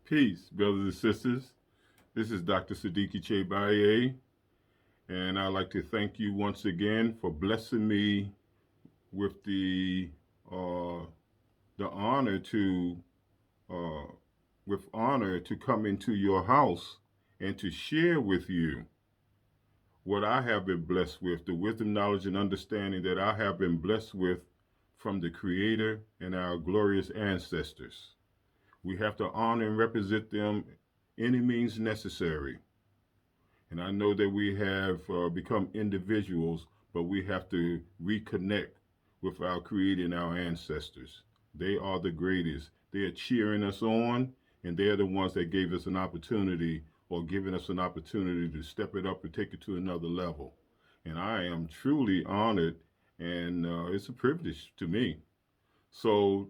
Peace, brothers and sisters. This is Dr. Siddiqui Chebaye, and I'd like to thank you once again for blessing me with uh, the honor to uh, honor to come into your house and to share with you what I have been blessed with, the wisdom, knowledge, and understanding that I have been blessed with from the Creator and our glorious ancestors. We have to honor and represent them any means necessary. And I know that we have become individuals, but we have to reconnect with our Creator and our ancestors. They are the greatest. They are cheering us on, and they're the ones that gave us an opportunity or giving us an opportunity to step it up and take it to another level. And I am truly honored, and it's a privilege to me. So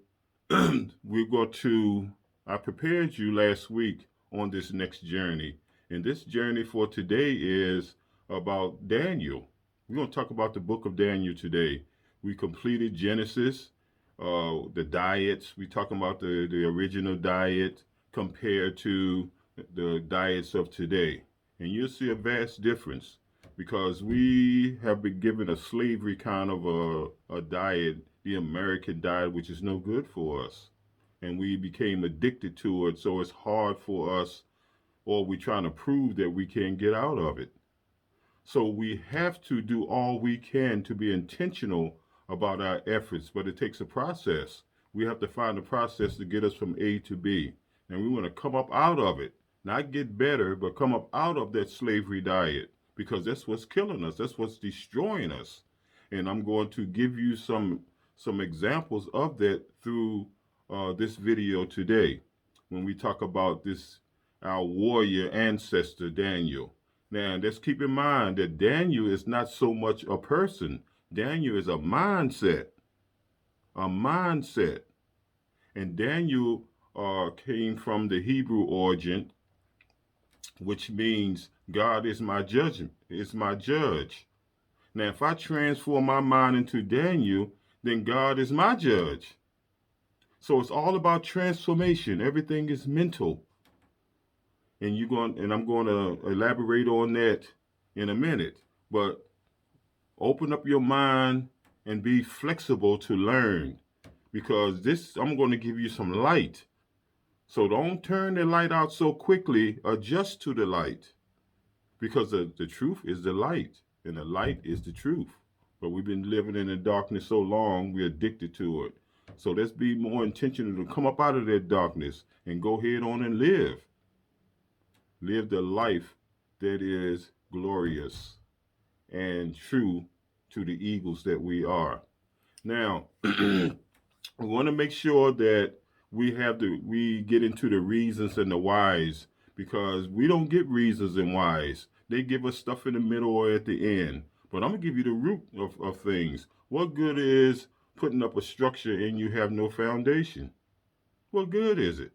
we're going to, I prepared you last week on this next journey. And this journey for today is about Daniel. We're going to talk about the book of Daniel today. We completed Genesis, the diets. We're talking about the original diet compared to the diets of today. And you'll see a vast difference because we have been given a slavery kind of a diet, the American diet, which is no good for us. And we became addicted to it, so it's hard for us, or we're trying to prove that we can't get out of it. So we have to do all we can to be intentional about our efforts, but it takes a process. We have to find a process to get us from A to B. And we want to come up out of it, not get better, but come up out of that slavery diet because that's what's killing us. That's what's destroying us. And I'm going to give you some examples of that through this video today when we talk about this our warrior ancestor Daniel. Now, let's keep in mind that Daniel is not so much a person. Daniel is a mindset, a mindset. And Daniel came from the Hebrew origin, which means God is my judgment, is my judge. Now, if I transform my mind into Daniel, then God is my judge. So it's all about transformation. Everything is mental. And I'm going to elaborate on that in a minute. But open up your mind and be flexible to learn because I'm going to give you some light. So don't turn the light out so quickly. Adjust to the light because the truth is the light and the light is the truth. But we've been living in the darkness so long, we're addicted to it. So let's be more intentional to come up out of that darkness and go head on and live. Live the life that is glorious and true to the eagles that we are. Now, we want to make sure that we get into the reasons and the whys because we don't get reasons and whys. They give us stuff in the middle or at the end. But I'm gonna give you the root of things. What good is putting up a structure and you have no foundation? What good is it?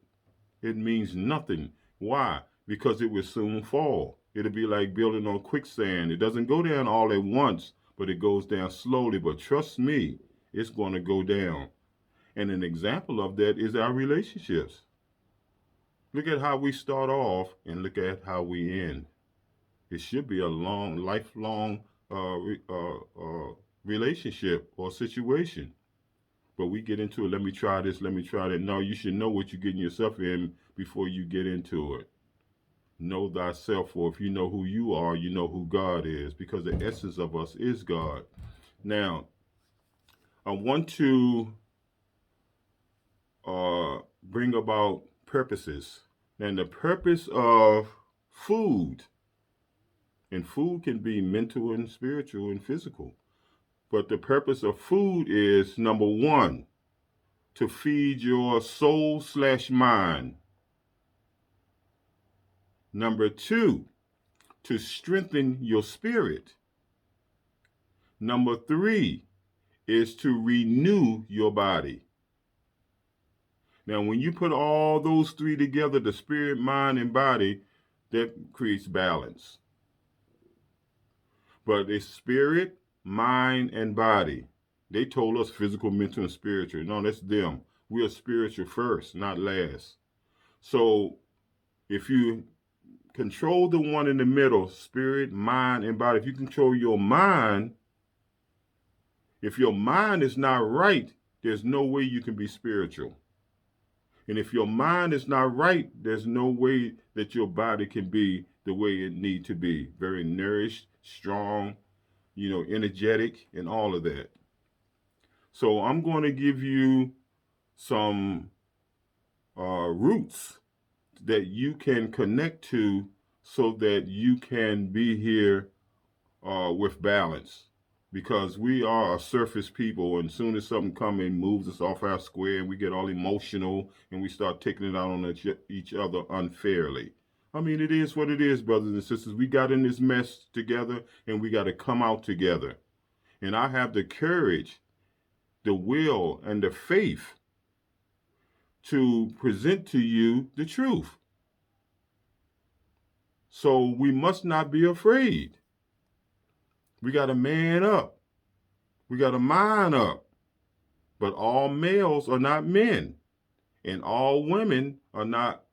It means nothing. Why? Because it will soon fall. It'll be like building on quicksand. It doesn't go down all at once, but it goes down slowly. But trust me, it's going to go down. And an example of that is our relationships. Look at how we start off and look at how we end. It should be a lifelong relationship or situation. But we get into it. Let me try this. Let me try that. No, you should know what you're getting yourself in before you get into it. Know thyself, for if you know who you are, you know who God is, because the essence of us is God. Now, I want to bring about purposes. And the purpose of food, and food can be mental and spiritual and physical. But the purpose of food is number one, to feed your soul/mind. Number two, to strengthen your spirit. Number three is to renew your body. Now, when you put all those three together, the spirit, mind, and body, that creates balance. But it's spirit, mind, and body. They told us physical, mental, and spiritual. No, that's them. We are spiritual first, not last. So If you control the one in the middle, spirit, mind, and body, if you control your mind, if your mind is not right, there's no way you can be spiritual. And if your mind is not right, there's no way that your body can be the way it need to be. Very nourished, strong, energetic, and all of that. So I'm going to give you some roots that you can connect to so that you can be here with balance. Because we are a surface people, and as soon as something comes and moves us off our square, and we get all emotional and we start taking it out on each other unfairly. I mean, it is what it is, brothers and sisters. We got in this mess together, and we got to come out together. And I have the courage, the will, and the faith to present to you the truth. So we must not be afraid. We got to man up. We got to mind up. But all males are not men, and all women are not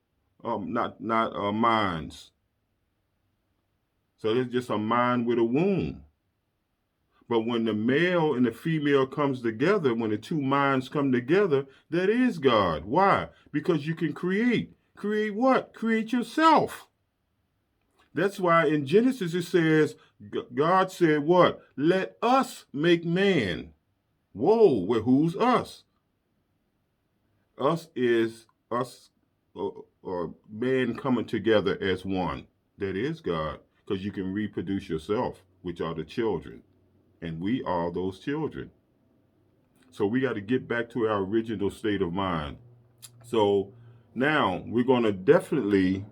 minds. So it's just a mind with a womb. But when the male and the female comes together, when the two minds come together, that is God. Why? Because you can create. Create what? Create yourself. That's why in Genesis it says, God said what? Let us make man. Whoa, well, who's us? Us is us or man coming together as one. That is God, because you can reproduce yourself, which are the children. And we are those children. So we got to get back to our original state of mind. So now we're going to definitely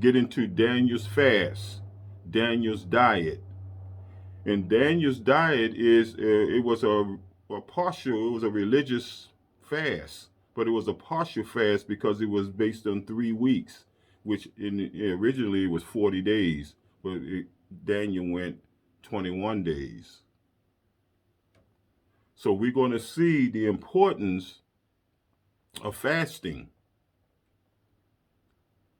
get into Daniel's fast, Daniel's diet. And Daniel's diet is, it was a partial, it was a religious fast, but it was a partial fast because it was based on 3 weeks, which originally it was 40 days, but Daniel went 21 days. So we're going to see the importance of fasting.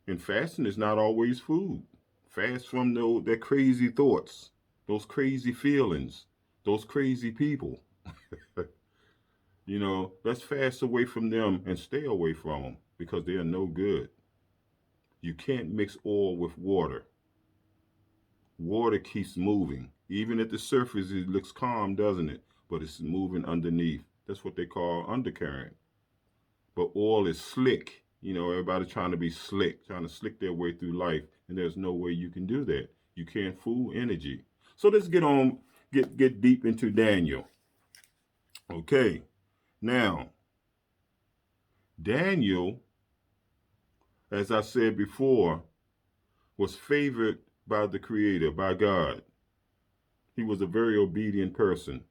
And fasting is not always food. Fast from their crazy thoughts, those crazy feelings, those crazy people. Let's fast away from them and stay away from them because they are no good. You can't mix oil with water. Water keeps moving. Even at the surface, it looks calm, doesn't it? But it's moving underneath. That's what they call undercurrent. But oil is slick. Everybody's trying to be slick, trying to slick their way through life. And there's no way you can do that. You can't fool energy. So let's get deep into Daniel. Okay. Now, Daniel, as I said before, was favored by the Creator, by God. He was a very obedient person.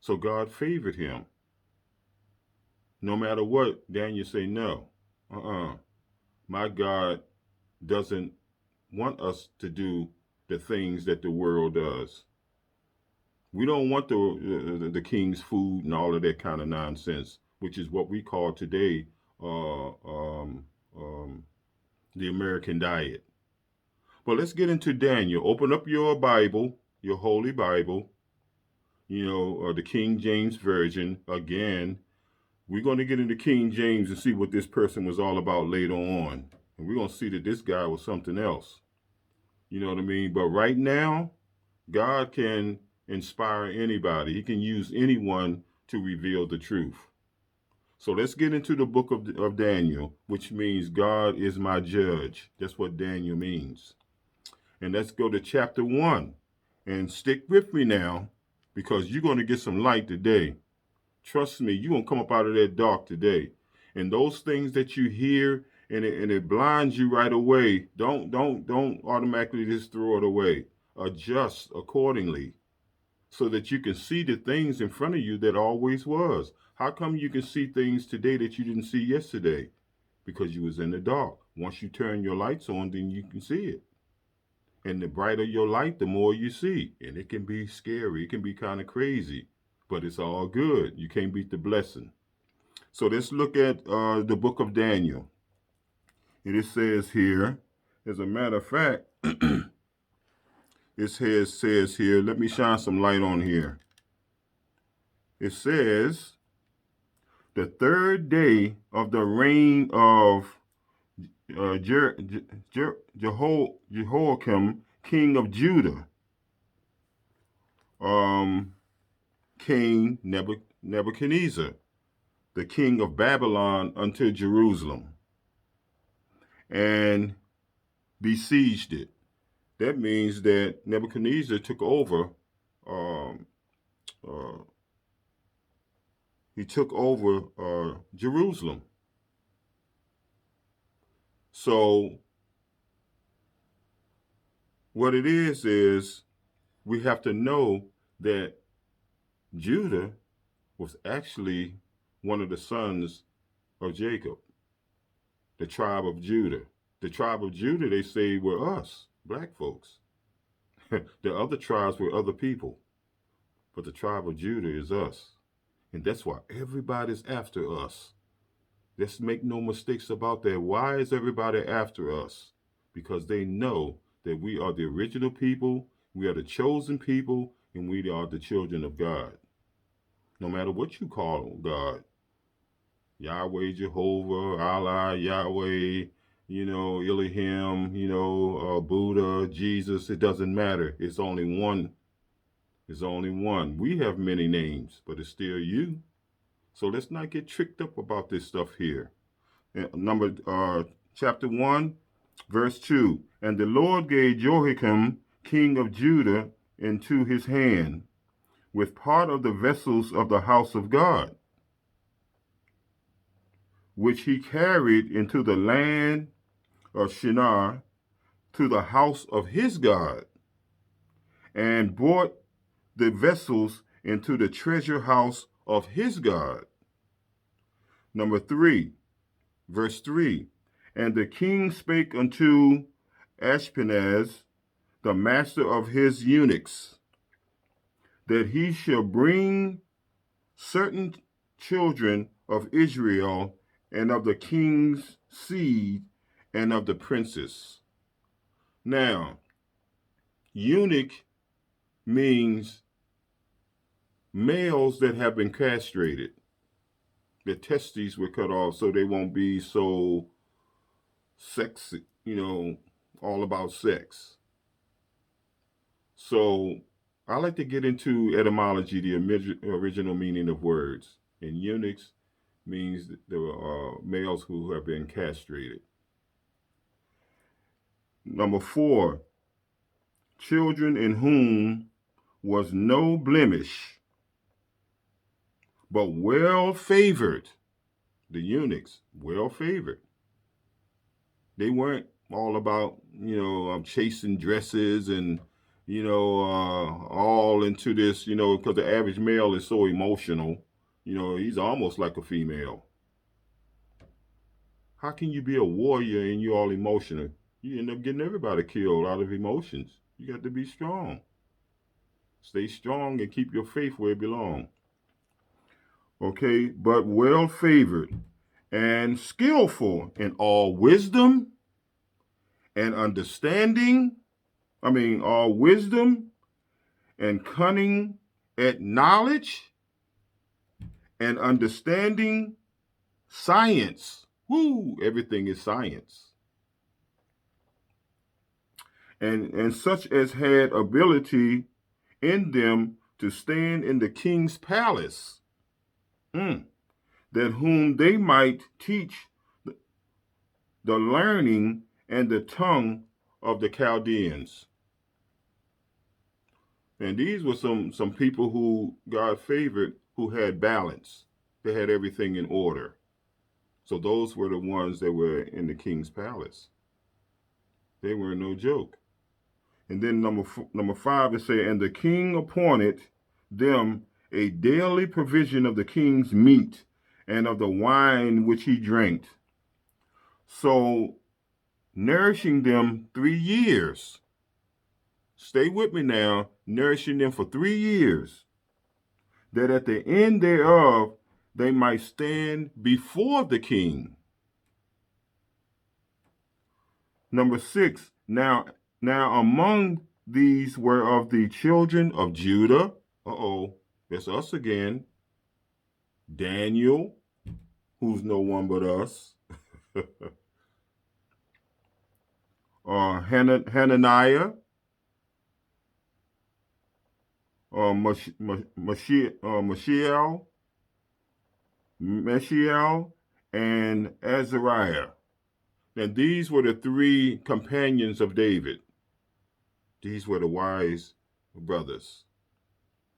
So God favored him. No matter what, Daniel say, no. My God doesn't want us to do the things that the world does. We don't want the king's food and all of that kind of nonsense, which is what we call today the American diet. But let's get into Daniel. Open up your Bible, your Holy Bible, the King James Version. Again, we're going to get into King James and see what this person was all about later on. And we're going to see that this guy was something else. You know what I mean? But right now, God can inspire anybody. He can use anyone to reveal the truth. So let's get into the book of Daniel, which means God is my judge. That's what Daniel means. And let's go to chapter 1. And stick with me now, because you're going to get some light today. Trust me, you're going to come up out of that dark today. And those things that you hear and it blinds you right away, don't automatically just throw it away. Adjust accordingly so that you can see the things in front of you that always was. How come you can see things today that you didn't see yesterday? Because you was in the dark. Once you turn your lights on, then you can see it. And the brighter your light, the more you see. And it can be scary. It can be kind of crazy. But it's all good. You can't beat the blessing. So let's look at the book of Daniel. And it says here, as a matter of fact, says here, let me shine some light on here. It says, the third day of the reign of Jehoiakim, king of Judah, came Nebuchadnezzar, the king of Babylon, unto Jerusalem and besieged it. That means that Nebuchadnezzar took over. Um, he took over Jerusalem. So what it is we have to know that Judah was actually one of the sons of Jacob, the tribe of Judah. The tribe of Judah, they say, were us, black folks. The other tribes were other people, but the tribe of Judah is us. And that's why everybody's after us. Let's make no mistakes about that. Why is everybody after us? Because they know that we are the original people, we are the chosen people, and we are the children of God. No matter what you call God, Yahweh, Jehovah, Allah, Yahweh, Elohim, Buddha, Jesus, it doesn't matter. It's only one. It's only one. We have many names, but it's still you. So let's not get tricked up about this stuff here. Chapter 1, verse 2. And the Lord gave Jehoiakim, king of Judah, into his hand, with part of the vessels of the house of God, which he carried into the land of Shinar, to the house of his God, and brought the vessels into the treasure house of his God. Number 3, verse 3. And the king spake unto Ashpenaz, the master of his eunuchs, that he shall bring certain children of Israel and of the king's seed and of the princes. Now, eunuch means males that have been castrated. Their testes were cut off so they won't be so sexy, all about sex. So I like to get into etymology, the original meaning of words. And eunuchs means the males who have been castrated. Number 4, children in whom was no blemish, but well favored. The eunuchs, well favored. They weren't all about, chasing dresses and, all into this, because the average male is so emotional. He's almost like a female. How can you be a warrior and you're all emotional? You end up getting everybody killed out of emotions. You got to be strong. Stay strong and keep your faith where it belongs. Okay, but well favored and skillful in all wisdom and understanding. All wisdom and cunning at knowledge and understanding science. Woo, everything is science. And such as had ability in them to stand in the king's palace, that whom they might teach the learning and the tongue of the Chaldeans. And these were some people who God favored, who had balance. They had everything in order. So those were the ones that were in the king's palace. They were no joke. And then number 5 is say, and the king appointed them a daily provision of the king's meat and of the wine which he drank. So nourishing them 3 years. Stay with me now, nourishing them for 3 years, that at the end thereof they might stand before the king. Number 6, now among these were of the children of Judah. Uh-oh, that's us again. Daniel, who's no one but us. Hananiah, Mishael, and Azariah. Now these were the 3 companions of David. These were the wise brothers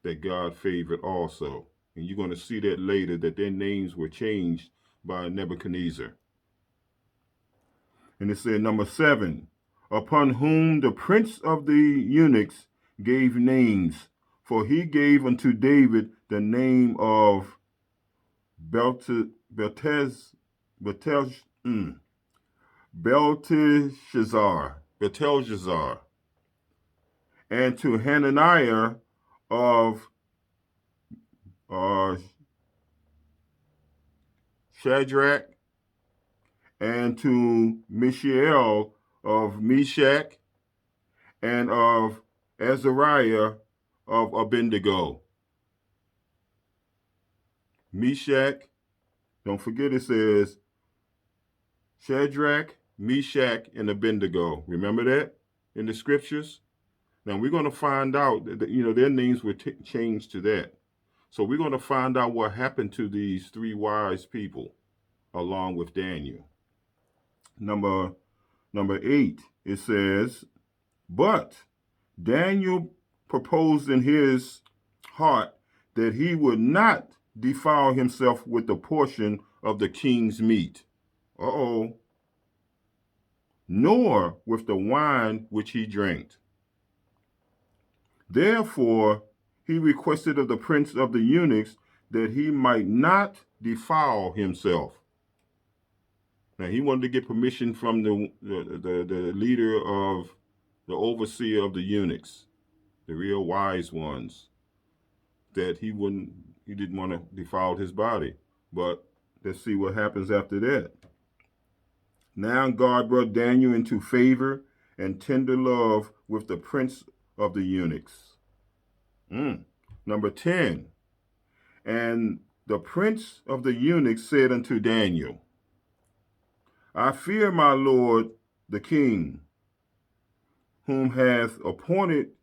that God favored also. And you're going to see that later, that their names were changed by Nebuchadnezzar. And it said, number 7, upon whom the prince of the eunuchs gave names, for he gave unto David the name of Belteshazzar, and to Hananiah of Shadrach, and to Mishael of Meshach, and of Azariah of Abednego. Meshach, don't forget it says Shadrach, Meshach, and Abednego. Remember that in the scriptures? Now we're going to find out that their names were changed to that. So we're going to find out what happened to these 3 wise people along with Daniel. Number 8, it says, but Daniel proposed in his heart that he would not defile himself with the portion of the king's meat. Nor with the wine which he drank. Therefore, he requested of the prince of the eunuchs that he might not defile himself. Now, he wanted to get permission from the leader of the overseer of the eunuchs, the real wise ones, that he didn't want to defile his body. But let's see what happens after that. Now God brought Daniel into favor and tender love with the prince of the eunuchs. Number 10, and the prince of the eunuchs said unto Daniel, I fear my lord the king, whom hath appointed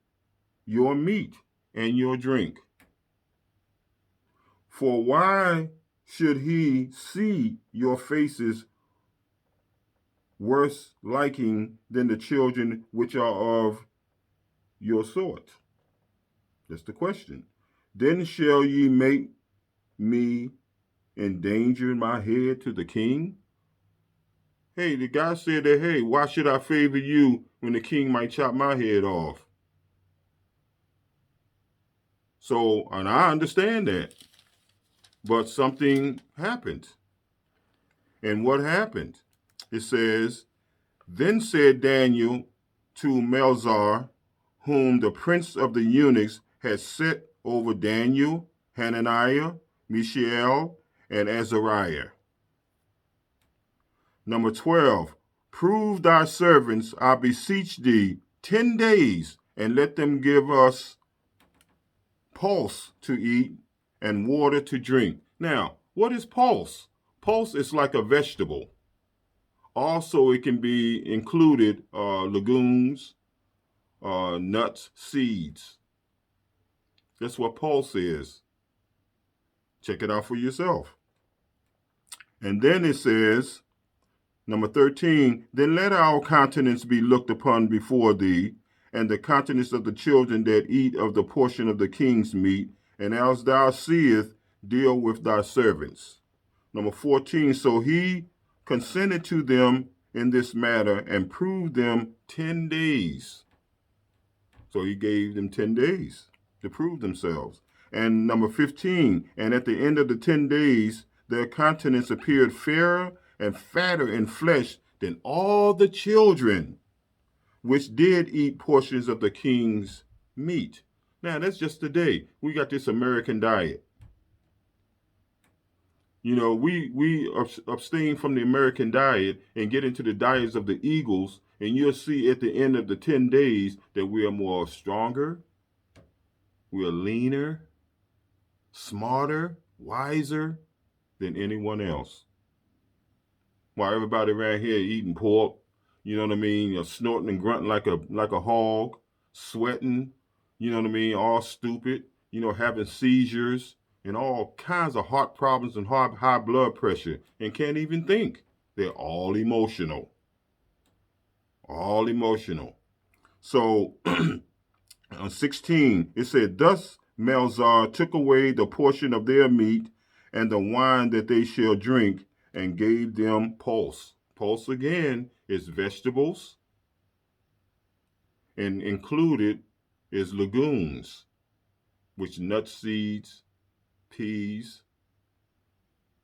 your meat and your drink. For why should he see your faces worse liking than the children which are of your sort? That's the question. Then shall ye make me endanger my head to the king? Hey, the guy said that, hey, why should I favor you when the king might chop my head off? So, and I understand that. But something happened. And what happened? It says, then said Daniel to Melzar, whom the prince of the eunuchs had set over Daniel, Hananiah, Mishael, and Azariah. Number 12, prove thy servants, I beseech thee, 10 days, and let them give us pulse to eat and water to drink. Now, what is pulse? Pulse is like a vegetable. Also, it can be included legumes, nuts, seeds. That's what pulse is. Check it out for yourself. And then it says, number 13, then let our countenance be looked upon before thee, and the countenance of the children that eat of the portion of the king's meat, and as thou seest, deal with thy servants. Number 14, so he consented to them in this matter and proved them 10 days. So he gave them 10 days to prove themselves. And number 15, and at the end of the 10 days, their countenance appeared fairer and fatter in flesh than all the children which did eat portions of the king's meat. Now, that's just today. We got this American diet. You know, we abstain from the American diet and get into the diets of the eagles, and you'll see at the end of the 10 days that we are more stronger, we are leaner, smarter, wiser than anyone else. While everybody around here eating pork, you know what I mean, you're snorting and grunting like a hog, sweating, you know what I mean, all stupid, you know, having seizures and all kinds of heart problems and high blood pressure and can't even think. They're all emotional. All emotional. So on 16, it said, Thus Melzar took away the portion of their meat and the wine that they shall drink, and gave them pulse. Pulse again is vegetables, and included is legumes, which nuts, seeds, peas,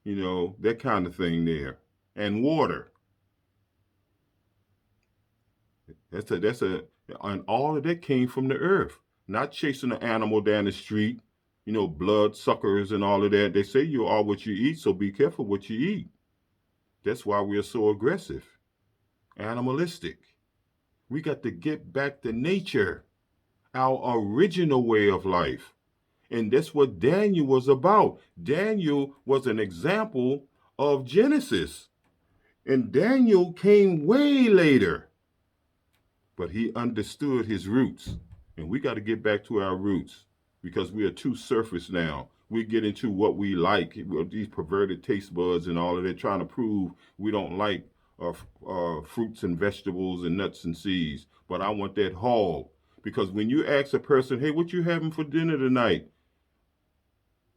you know, that kind of thing there, and water. And all of that came from the earth, not chasing an animal down the street, you know, blood suckers and all of that. They say you are what you eat, so be careful what you eat. That's why we are so aggressive, animalistic. We got to get back to nature, our original way of life. And that's what Daniel was about. Daniel was an example of Genesis. And Daniel came way later, but he understood his roots. And we got to get back to our roots because we are too surface now. We get into what we like, these perverted taste buds and all of that, trying to prove we don't like fruits and vegetables and nuts and seeds. But I want that hog. Because when you ask a person, hey, what you having for dinner tonight?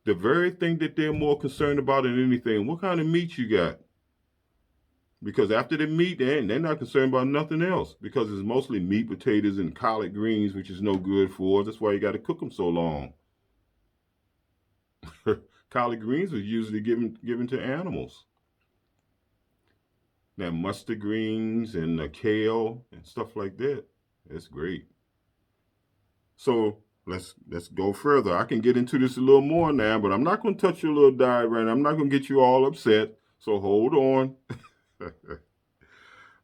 The very thing that they're more concerned about than anything, what kind of meat you got? Because after the meat, they're not concerned about nothing else. Because it's mostly meat, potatoes, and collard greens, which is no good for us. That's why you got to cook them so long. Collard greens was usually given to animals. Now mustard greens and kale and stuff like that. That's great. So let's go further. I can get into this a little more now, but I'm not going to touch your little diet right now. I'm not going to get you all upset. So hold on.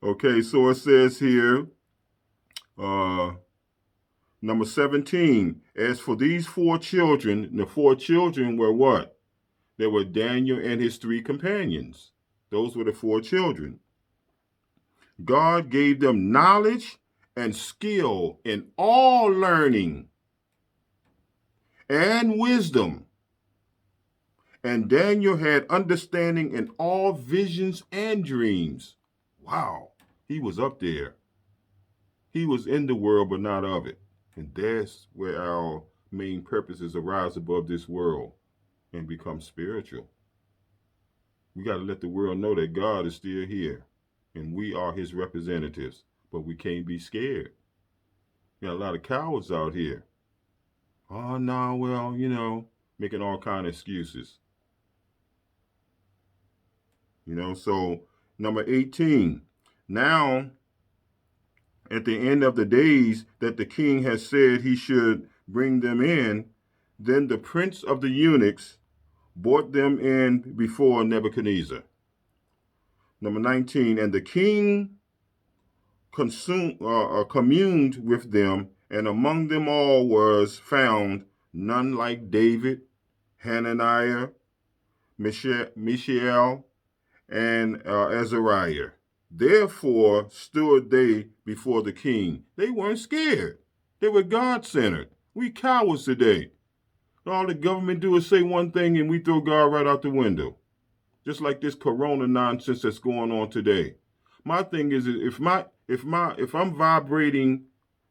Okay, so it says here, number 17, as for these 4 children, the 4 children were what? They were Daniel and his 3 companions. Those were the 4 children. God gave them knowledge and skill in all learning and wisdom. And Daniel had understanding in all visions and dreams. Wow, he was up there. He was in the world, but not of it. And that's where our main purpose is, to rise above this world and become spiritual. We got to let the world know that God is still here and we are his representatives, but we can't be scared. You got a lot of cowards out here. Oh, no, well, you know, making all kind of excuses. You know, so number 18, now at the end of the days that the king has said he should bring them in, then the prince of the eunuchs brought them in before Nebuchadnezzar. Number 19, and the king communed with them, and among them all was found none like David, Hananiah, Mishael, and Azariah. Therefore stood they before the king. They weren't scared. They were God-centered. We cowards today. All the government do is say one thing and we throw God right out the window. Just like this corona nonsense that's going on today. My thing is, if I'm vibrating,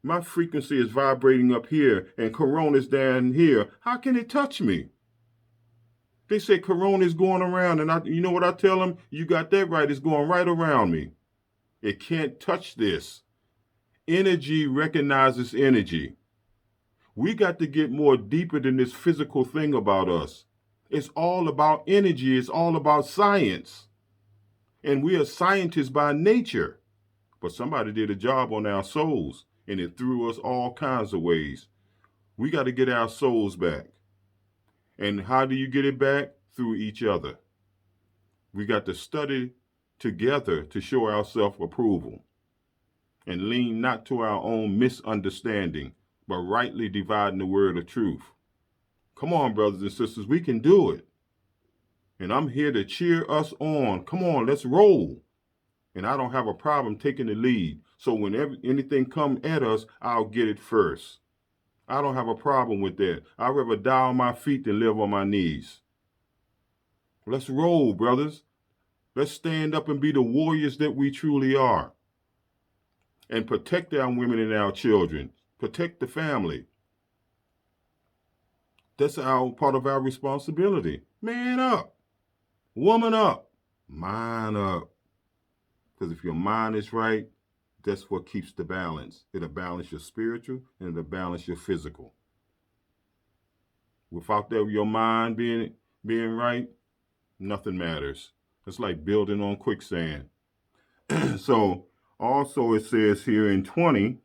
my frequency is vibrating up here and corona's down here, how can it touch me? They say corona is going around, and you know what I tell them? You got that right. It's going right around me. It can't touch this. Energy recognizes energy. We got to get more deeper than this physical thing about us. It's all about energy. It's all about science. And we are scientists by nature. But somebody did a job on our souls, and it threw us all kinds of ways. We got to get our souls back. And how do you get it back? Through each other. We got to study together to show our self-approval and lean not to our own misunderstanding, but rightly dividing the word of truth. Come on, brothers and sisters, we can do it. And I'm here to cheer us on. Come on, let's roll. And I don't have a problem taking the lead. So whenever anything come at us, I'll get it first. I don't have a problem with that. I'd rather die on my feet than live on my knees. Let's roll, brothers. Let's stand up and be the warriors that we truly are. And protect our women and our children. Protect the family. That's our part of our responsibility. Man up. Woman up. Mind up. Because if your mind is right, that's what keeps the balance. It'll balance your spiritual and it'll balance your physical. Without that, your mind being right, nothing matters. It's like building on quicksand. So also it says here in 20,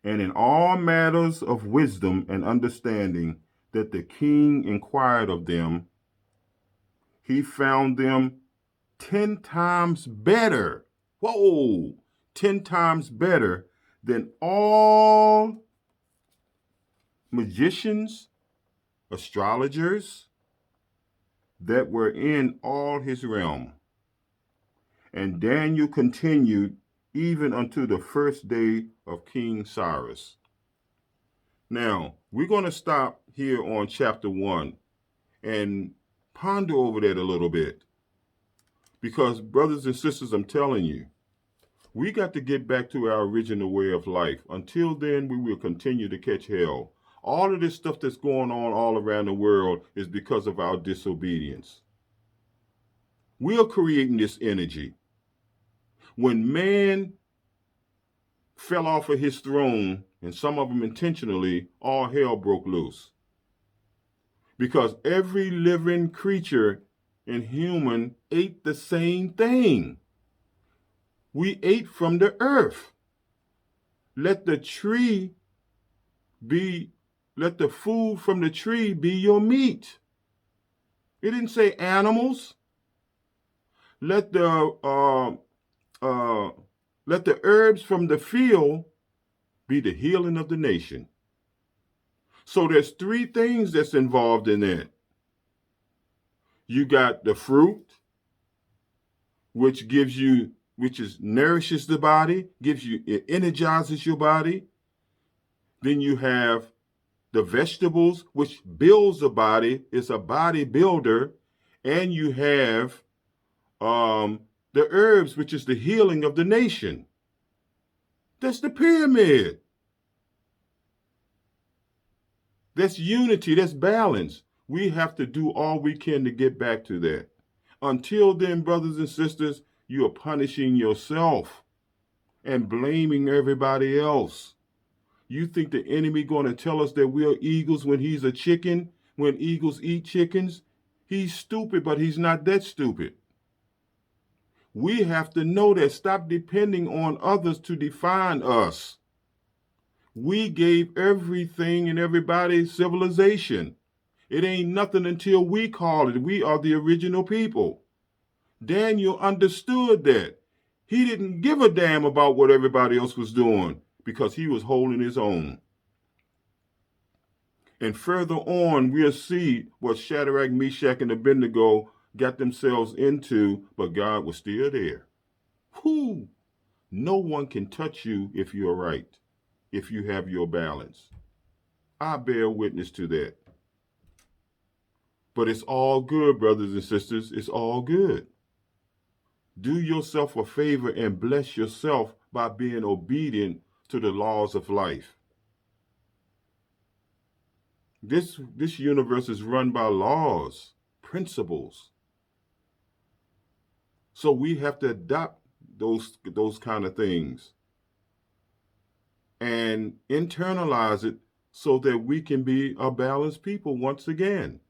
and in all matters of wisdom and understanding that the king inquired of them, he found them 10 times better. Whoa, 10 times better than all magicians, astrologers that were in all his realm. And Daniel continued even unto the first day of King Cyrus. Now, we're going to stop here on chapter 1 and ponder over that a little bit. Because, brothers and sisters, I'm telling you, we got to get back to our original way of life. Until then, we will continue to catch hell. All of this stuff that's going on all around the world is because of our disobedience. We are creating this energy. When man fell off of his throne, and some of them intentionally, all hell broke loose. Because every living creature and human ate the same thing. We ate from the earth. Let the food from the tree be your meat. It didn't say animals. Let the herbs from the field be the healing of the nation. So there's 3 things that's involved in that. You got the fruit, which nourishes the body, it energizes your body. Then you have the vegetables, which builds the body, is a body builder. And you have the herbs, which is the healing of the nation. That's the pyramid. That's unity, that's balance. We have to do all we can to get back to that. Until then, brothers and sisters, you are punishing yourself and blaming everybody else. You think the enemy going to tell us that we're eagles when he's a chicken, when eagles eat chickens? He's stupid, but he's not that stupid. We have to know that. Stop depending on others to define us. We gave everything and everybody civilization. It ain't nothing until we call it. We are the original people. Daniel understood that. He didn't give a damn about what everybody else was doing because he was holding his own. And further on, we'll see what Shadrach, Meshach, and Abednego got themselves into, but God was still there. Whew! No one can touch you if you're right, if you have your balance. I bear witness to that. But it's all good, brothers and sisters. It's all good. Do yourself a favor and bless yourself by being obedient to the laws of life. This universe is run by laws, principles. So we have to adopt those kind of things and internalize it so that we can be a balanced people once again.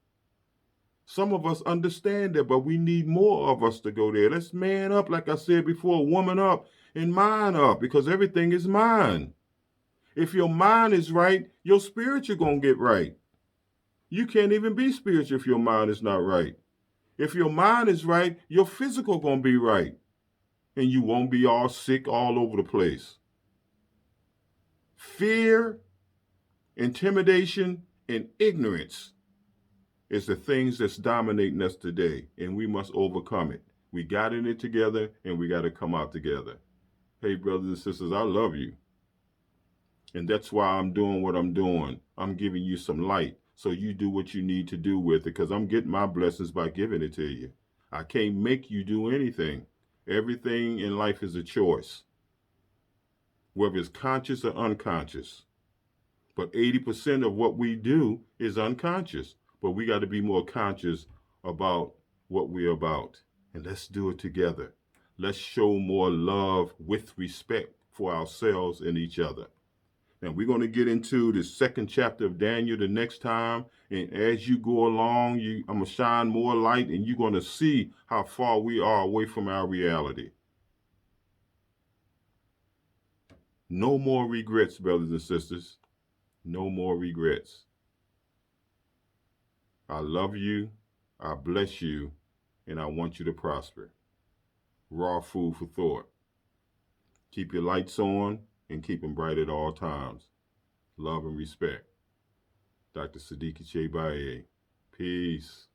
Some of us understand that, but we need more of us to go there. Let's man up, like I said before, woman up, and mind up, because everything is mind. If your mind is right, your spiritual gonna get right. You can't even be spiritual if your mind is not right. If your mind is right, your physical gonna be right. And you won't be all sick all over the place. Fear, intimidation, and ignorance is the things that's dominating us today, and we must overcome it. We got in it together, and we got to come out together. Hey, brothers and sisters, I love you. And that's why I'm doing what I'm doing. I'm giving you some light so you do what you need to do with it, because I'm getting my blessings by giving it to you. I can't make you do anything. Everything in life is a choice, whether it's conscious or unconscious. But 80% of what we do is unconscious. But we got to be more conscious about what we're about. And let's do it together. Let's show more love with respect for ourselves and each other. Now, we're going to get into the second chapter of Daniel the next time. And as you go along, I'm going to shine more light, and you're going to see how far we are away from our reality. No more regrets, brothers and sisters. No more regrets. I love you, I bless you, and I want you to prosper. Raw food for thought. Keep your lights on and keep them bright at all times. Love and respect. Dr. Siddiqui Chebaye. Peace.